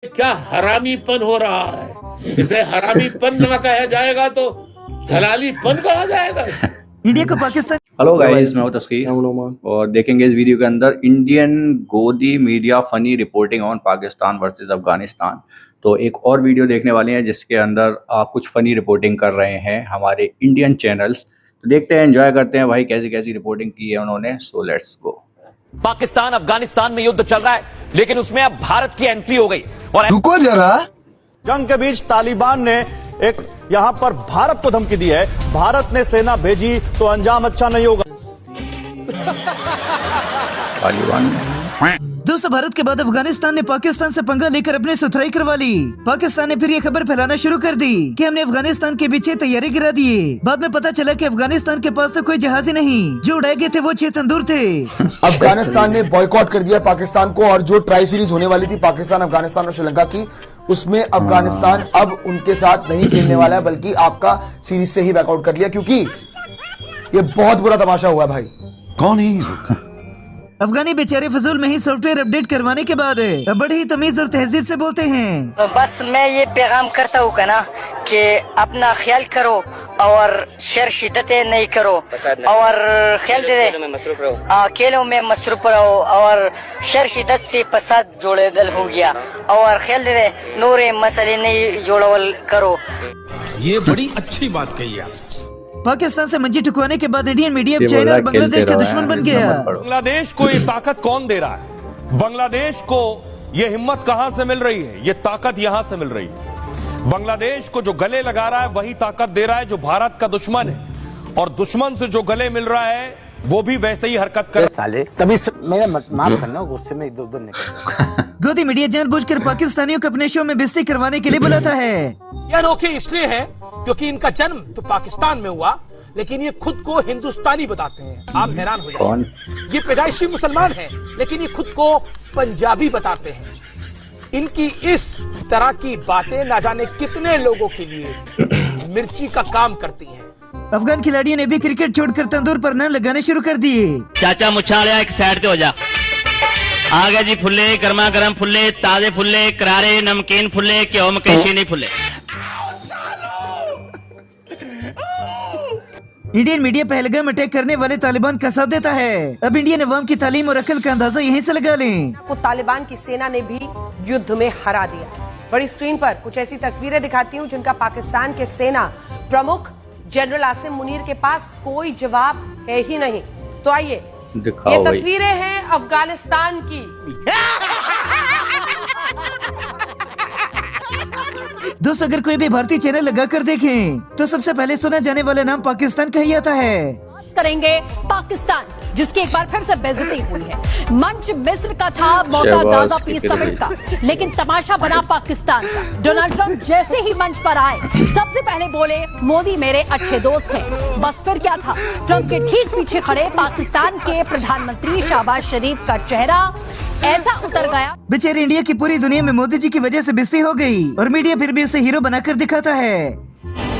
क्या हरामीपन हो रहा है। इसे हरामीपन ना कहा जाएगा तो हलालीपन कहा जाएगा। इंडिया को पाकिस्तान। हेलो गाइस, मैं हूं तस्कीर और देखेंगे इस वीडियो के अंदर इंडियन गोदी media funny reporting on Pakistan versus Afghanistan. तो एक और वीडियो देखने वाले हैं जिसके अंदर कुछ फनी रिपोर्टिंग कर रहे हैं हमारे इंडियन चैनल्स। तो देखते हैं, एंजॉय करते हैं भाई कैसी कैसी रिपोर्टिंग की है उन्होंने। So let's go. Pakistan Afghanistan में युद्ध चल रहा है, लेकिन उसमें अब भारत की एंट्री हो गई और रुको जरा, जंग के बीच तालिबान ने एक यहां पर भारत को धमकी दी है। भारत ने सेना भेजी तो अंजाम अच्छा नहीं होगा। तालिबान दोस्तों, भारत के बाद अफगानिस्तान ने पाकिस्तान से पंगा लेकर अपनी सुथराई करवा ली। पाकिस्तान ने फिर ये खबर फैलाना शुरू कर दी कि हमने अफगानिस्तान के पीछे तैयारी गिरा दी। बाद में पता चला कि अफगानिस्तान के पास तो कोई जहाज ही नहीं, जो उड़ाए गए थे वो 6 तंदूर थे। अफगानिस्तान ने बॉयकॉट कर दिया पाकिस्तान को, और जो ट्राई सीरीज होने वाली थी पाकिस्तान, अफगानिस्तान और श्रीलंका की, उसमें अफगानिस्तान अब उनके साथ नहीं खेलने वाला है, बल्कि आपका सीरीज से ही बैकआउट कर लिया, क्योंकि ये बहुत बुरा तमाशा हुआ भाई। कौन है अफगानी बेचारे फजूल में ही सॉफ्टवेयर अपडेट करवाने के बाद बड़े ही तमीज और तहजीब से बोलते हैं। तो बस मैं ये पैगाम करता हूँ ना कि अपना ख्याल करो और शर शिद्दतें नहीं करो, और ख्याल दे खेलों में मसरूफ रहो, और शर शिद्दत से फसाद जोड़ेदल हो गया, और ख्याल दे नूरे मसले नहीं जोड़वल करो। ये बड़ी अच्छी बात कही आप। पाकिस्तान से मंजी टुकवाने के बाद इंडियन मीडिया चाइना और बांग्लादेश का दुश्मन बन गया। बांग्लादेश को ये ताकत कौन दे रहा है? बांग्लादेश को ये हिम्मत कहां से मिल रही है? ये ताकत यहां से मिल रही है। बांग्लादेश को जो गले लगा रहा है वही ताकत दे रहा है जो भारत का दुश्मन है, और दुश्मन से जो गले मिल रहा है वो भी वैसे ही हरकत कर साले। तभी मेरा माफ करना, गुस्से में इधर उधर निकल। गोदी मीडिया जानबूझकर पाकिस्तानियों को अपने शो में बेइज्जती करवाने के लिए बुलाता है। ये अनोखे इसलिए है क्योंकि इनका जन्म तो पाकिस्तान में हुआ, लेकिन ये खुद को हिंदुस्तानी बताते हैं। आप हैरान हो जाएंगे, ये पैदाइशी मुसलमान हैं, लेकिन ये खुद को पंजाबी बताते हैं। इनकी इस तरह की बातें ना जाने कितने लोगों के लिए मिर्ची का काम करती हैं। अफगान खिलाड़ियों ने भी क्रिकेट छोड़कर तंदूर पर नान लगाने शुरू कर दिए। चाचा मुछालिया एक साइड पे हो जा। आ गए जी फुल्ले, गर्मा गर्म फुल्ले, ताजे फुल्ले, करारे नमकीन फुल्ले, क्यों मकई चीनी फुल्ले। इंडियन मीडिया पहलगाम अटैक करने वाले तालिबान का साथ देता है। अब इंडियन अवाम की तालीम और अकल का अंदाजा यहीं से लगा लें। को तालिबान की सेना ने भी युद्ध में हरा दिया। बड़ी स्क्रीन पर कुछ ऐसी तस्वीरें दिखाती हूँ जिनका पाकिस्तान के सेना प्रमुख जनरल आसिम मुनीर के पास कोई जवाब है ही नहीं। तो आइए, ये तस्वीरें हैं अफगानिस्तान की। दोस्तों, अगर कोई भी भारतीय चैनल लगाकर देखें तो सबसे पहले सुना जाने वाला नाम पाकिस्तान का ही आता है। करेंगे पाकिस्तान, जिसकी एक बार फिर से बेइज्जती हुई है। मंच मिस्र का था, मौका गाजा पीस समिट का, लेकिन तमाशा बना पाकिस्तान का। डोनाल्ड ट्रंप जैसे ही मंच पर आए सबसे पहले बोले, मोदी मेरे अच्छे दोस्त हैं। बस फिर क्या था, ट्रंप के ठीक पीछे खड़े पाकिस्तान के प्रधानमंत्री शहबाज शरीफ का चेहरा ऐसा उतर गया। बेचारे इंडिया की पूरी दुनिया में मोदी जी की वजह से बेइज्जती हो गई, और मीडिया फिर भी उसे हीरो बनाकर दिखाता है।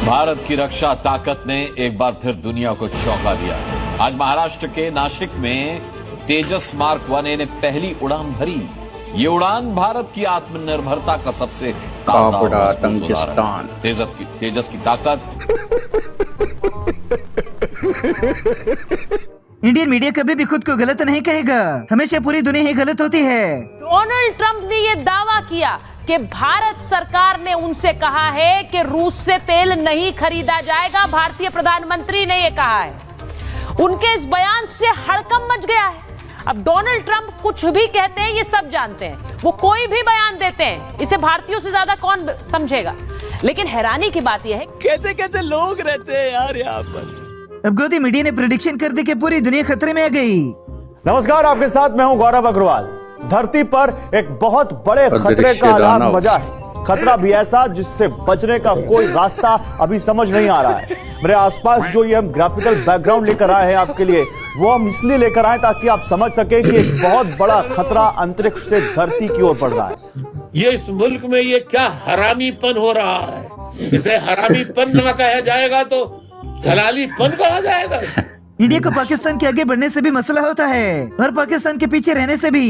भारत की रक्षा ताकत ने एक बार फिर दुनिया को चौंका दिया। आज महाराष्ट्र के नासिक में तेजस मार्क 1 ने पहली उड़ान भरी। ये उड़ान भारत की आत्मनिर्भरता का सबसे ताजा उदाहरण। तेजस की ताकत। इंडियन मीडिया कभी भी खुद को गलत नहीं कहेगा, हमेशा पूरी दुनिया ही गलत होती है। डोनाल्ड ट्रंप ने ये दावा किया कि भारत सरकार ने उनसे कहा है कि रूस से तेल नहीं खरीदा जाएगा। भारतीय प्रधानमंत्री ने ये कहा है। उनके इस बयान से हड़कंप मच गया है। अब डोनाल्ड ट्रंप कुछ भी कहते हैं, ये सब जानते हैं। वो कोई भी बयान देते हैं, इसे भारतीयों से ज्यादा कौन समझेगा। लेकिन हैरानी की बात यह है, कैसे कैसे लोग रहते हैं यार यहाँ पर। अब गोदी मीडिया ने प्रेडिक्शन कर दी कि पूरी दुनिया खतरे में आ गई। नमस्कार, आपके साथ मैं हूं गौरव अग्रवाल। धरती पर एक बहुत बड़े खतरे का अलार्म बजा है। खतरा भी ऐसा जिससे बचने का कोई रास्ता अभी समझ नहीं आ रहा है। मेरे आसपास जो ये हम ग्राफिकल बैकग्राउंड लेकर आए हैं आपके लिए, वो हम इसलिए लेकर आए ताकि आप समझ सके कि एक बहुत बड़ा खतरा अंतरिक्ष से धरती की ओर बढ़ रहा है। ये इस मुल्क में ये क्या हरामीपन हो रहा है। इसे हरामीपन ना कहा जाएगा तो हलालीपन कहा जाएगा। इंडिया को पाकिस्तान के आगे बढ़ने से भी मसला होता है, और पाकिस्तान के पीछे रहने से भी।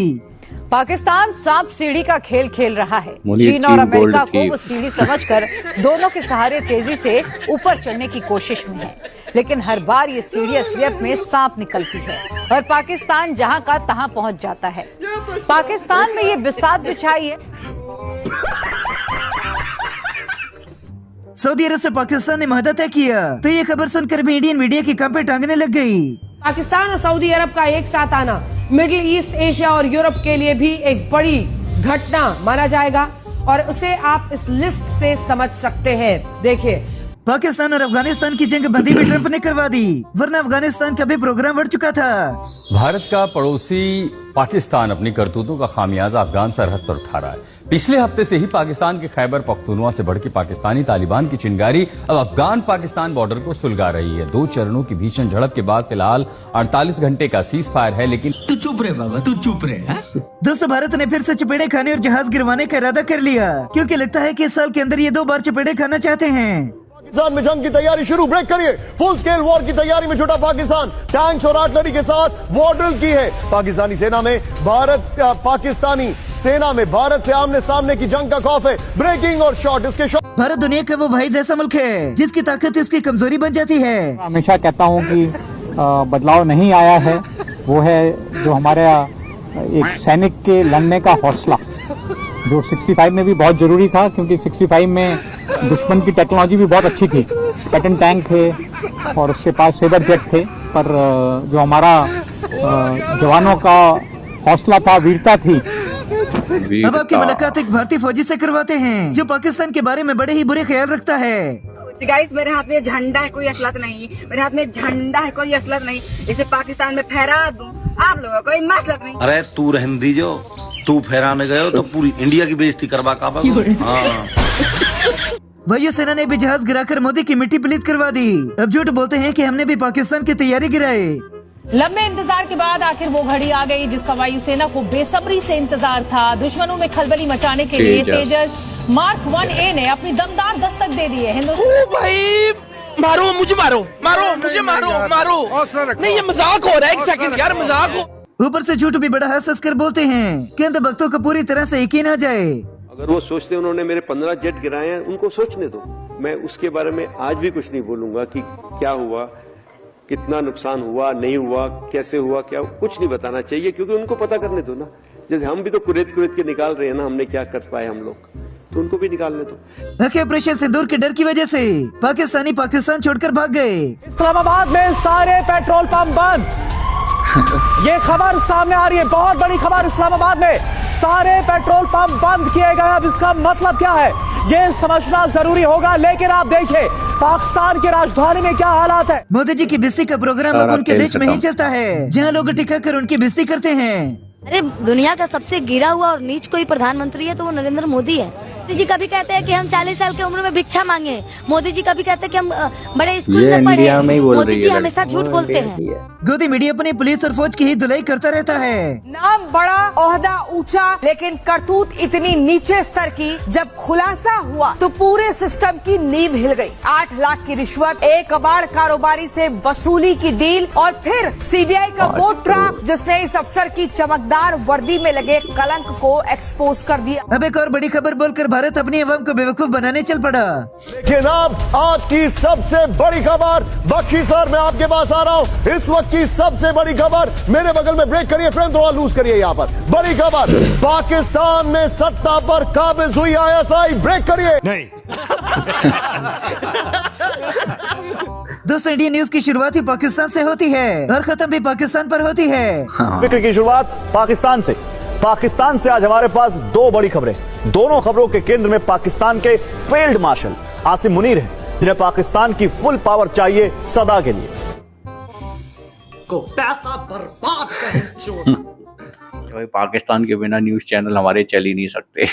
पाकिस्तान सांप सीढ़ी का खेल खेल रहा है। मुझे चीन और चीन अमेरिका गोल्ड को थी। वो सीढ़ी समझकर दोनों के सहारे तेजी से ऊपर चढ़ने की कोशिश में है, लेकिन हर बार ये सीढ़ी असलियत में सांप निकलती है और पाकिस्तान जहां का तहां पहुंच जाता है। पाकिस्तान में ये बिसात बिछाई है। सऊदी अरब से पाकिस्तान ने मुआहदा तय किया तो ये खबर सुनकर भी इंडियन मीडिया की कांपे टांगने लग गई। पाकिस्तान और सऊदी अरब का एक साथ आना मिडिल ईस्ट, एशिया और यूरोप के लिए भी एक बड़ी घटना माना जाएगा और उसे आप इस लिस्ट से समझ सकते हैं। देखिए, पाकिस्तान और अफगानिस्तान की जंग बंदी भी ट्रंप ने करवा दी, वरना अफगानिस्तान का भी प्रोग्राम बढ़ चुका था। भारत का पड़ोसी पाकिस्तान अपनी करतूतों का खामियाजा अफगान सरहद पर उठा रहा है। पिछले हफ्ते से ही पाकिस्तान के खैबर पख्तूनवा से बढ़ के पाकिस्तानी तालिबान की चिंगारी अब अफगान पाकिस्तान बॉर्डर को सुलगा रही है। 2 चरणों की भीषण झड़प के बाद फिलहाल 48 घंटे का सीज फायर है, लेकिन तू चुप रहे बाबा, तू चुप रहे। दोस्तों, भारत ने फिर से चपेड़े खाने और जहाज गिरवाने का इरादा कर लिया, क्योंकि लगता है कि इस साल के अंदर ये 2 बार चपेड़े खाना चाहते हैं। पाकिस्तान में जंग की तैयारी शुरू। ब्रेक करिए। फुल स्केल वॉर की तैयारी में जुटा पाकिस्तान टैंक्स और आर्टिलरी के साथ वॉर ड्रिल की है। पाकिस्तानी सेना में भारत से आमने सामने की जंग का खौफ है। ब्रेकिंग और शॉट इसके शॉट। भारत दुनिया का वो वाहिद ऐसा मुल्क है जिसकी ताकत इसकी कमजोरी बन जाती है। हमेशा कहता हूँ कि बदलाव नहीं आया है, वो है जो हमारे एक सैनिक के लड़ने का हौसला, जो 65 में भी बहुत जरूरी था, क्योंकि 65 में दुश्मन की टेक्नोलॉजी भी बहुत अच्छी थी। पैटर्न टैंक थे और उसके पास सेबर जेट थे, पर जो हमारा जवानों का हौसला था, वीरता थी। अब आपकी मुलाकात एक भारतीय फौजी से करवाते हैं जो पाकिस्तान के बारे में बड़े ही बुरे ख्याल रखता है। गाइस, मेरे हाथ में झंडा है, कोई असलत नहीं। मेरे हाथ में झंडा है, कोई असलत नहीं। इसे पाकिस्तान में फहरा दूं, आप लोगों को कोई मसलत नहीं। अरे तू रहने दीजो, तू फहराने गए हो तो पूरी इंडिया की बेइज्जती करवा काबा। वायुसेना ने भी जहाज गिराकर मोदी की मिट्टी पलीत करवा दी। अब झूठ बोलते हैं कि हमने भी पाकिस्तान की तैयारी गिराए। लंबे इंतजार के बाद आखिर वो घड़ी आ गई जिसका वायुसेना को बेसब्री से इंतजार था। दुश्मनों में खलबली मचाने के लिए तेजस मार्क 1A ने अपनी दमदार दस्तक दे दी है। भाई मारो मुझे, मारो मुझे, मारो। नहीं, ये मजाक हो रहा है। 1 सेकंड यार, मजाक हो। ऊपर से झूठ भी बड़ा हंस कर बोलते हैं कि अंधभक्तों को पूरी तरह से यकीन आ जाए। अगर वो सोचते हैं उन्होंने मेरे 15 जेट गिराए हैं, उनको सोचने दो। मैं उसके बारे में आज भी कुछ नहीं बोलूंगा कि क्या हुआ, कितना नुकसान हुआ, नहीं हुआ, कैसे हुआ, क्या कुछ नहीं बताना चाहिए, क्योंकि उनको पता करने दो ना। जैसे हम भी तो कुरेद के निकाल रहे हैं ना, हमने क्या कर पाए हम लोग, तो उनको भी निकालने दो। आखिर ऑपरेशन सिंदूर के डर की वजह से पाकिस्तानी पाकिस्तान छोड़कर भाग गए। इस्लामाबाद में सारे पेट्रोल पंप बंद। ये खबर सामने आ रही है, बहुत बड़ी खबर। इस्लामाबाद में सारे पेट्रोल पंप बंद किए गए। अब इसका मतलब क्या है ये समझना जरूरी होगा। लेकिन आप देखिए पाकिस्तान की राजधानी में क्या हालात है। मोदी जी की बेइज्जती का प्रोग्राम अब उनके देश में ही चलता है, जहाँ लोग टिका कर उनकी बेइज्जती करते हैं। अरे दुनिया का सबसे गिरा हुआ और नीच कोई प्रधानमंत्री है तो वो नरेंद्र मोदी है। मोदी जी कभी कहते हैं कि हम 40 साल की उम्र में भिक्षा मांगे। मोदी जी कभी कहते हैं कि हम बड़े स्कूल में पढ़े। मोदी जी हमेशा झूठ बोलते हैं। गोदी मीडिया अपनी पुलिस और फौज की ही धुलाई करता रहता है। नाम बड़ा, ओहदा ऊंचा, लेकिन करतूत इतनी नीचे स्तर की। जब खुलासा हुआ तो पूरे सिस्टम की नींव हिल गई। 8 लाख की रिश्वत, एक कबाड़ कारोबारी से वसूली की डील और फिर सीबीआई का वो ट्रैप जिसने इस अफसर की चमकदार वर्दी में लगे कलंक को एक्सपोज कर दिया। अब एक और बड़ी खबर बोलकर भारत अपनी अवाम को बेवकूफ बनाने चल पड़ा। लेकिन अब आज की सबसे बड़ी खबर, बख्शी सर मैं आपके पास आ रहा हूँ। इस वक्त की सबसे बड़ी खबर मेरे बगल में, ब्रेक करिए फ्रेंड, थोड़ा लूज करिए। यहाँ पर बड़ी खबर, पाकिस्तान में सत्ता पर काबिज हुई ISI। ब्रेक करिए। नहीं दोस्तों, इंडियन न्यूज की शुरुआत ही पाकिस्तान से होती है और खत्म भी पाकिस्तान पर होती है। फिक्र की शुरुआत पाकिस्तान से आज हमारे पास 2 बड़ी खबरें। दोनों खबरों के केंद्र में पाकिस्तान के फील्ड मार्शल आसिम मुनीर हैं, जिन्हें पाकिस्तान की फुल पावर चाहिए सदा के लिए। को पैसा बर्बाद पाकिस्तान के बिना न्यूज चैनल हमारे चल ही नहीं सकते।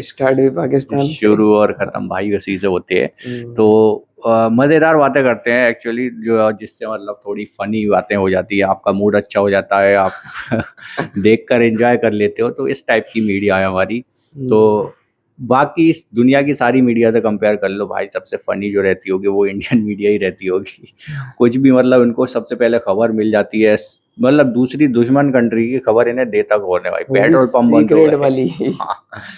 स्टार्ट भी पाकिस्तान, शुरू और खत्म भाई उसी से होते हैं। तो मजेदार बातें करते हैं एक्चुअली, जो जिससे मतलब थोड़ी फनी बातें हो जाती है, आपका मूड अच्छा हो जाता है, आप देखकर एंजॉय कर लेते हो। तो इस टाइप की मीडिया है हमारी। तो बाकी इस दुनिया की सारी मीडिया से कंपेयर कर लो भाई, सबसे फनी जो रहती होगी वो इंडियन मीडिया ही रहती होगी। कुछ भी मतलब इनको सबसे पहले खबर मिल जाती है मतलब दूसरी दुश्मन कंट्री की खबर इन्हें देता कौन है भाई। वो भी पेट्रोल पंप बंद हो सीक्रेट गए। वाली। हाँ,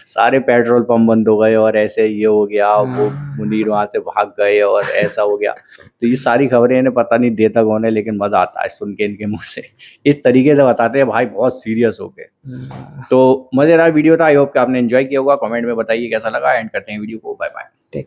सारे पेट्रोल पंप बंद हो गए और ऐसे ये हो गया, वो मुनीर वहां से भाग गए और ऐसा हो गया। तो ये सारी खबरें इन्हें पता नहीं देता कौन है, लेकिन मजा आता है सुन के इनके मुंह से। इस तरीके से बताते हैं भाई, बहुत सीरियस हो गए। तो मजेदार वीडियो था, आई होप कि आपने एंजॉय किया होगा। कमेंट में बताइए कैसा लगा। एंड करते हैं वीडियो को, बाय बाय।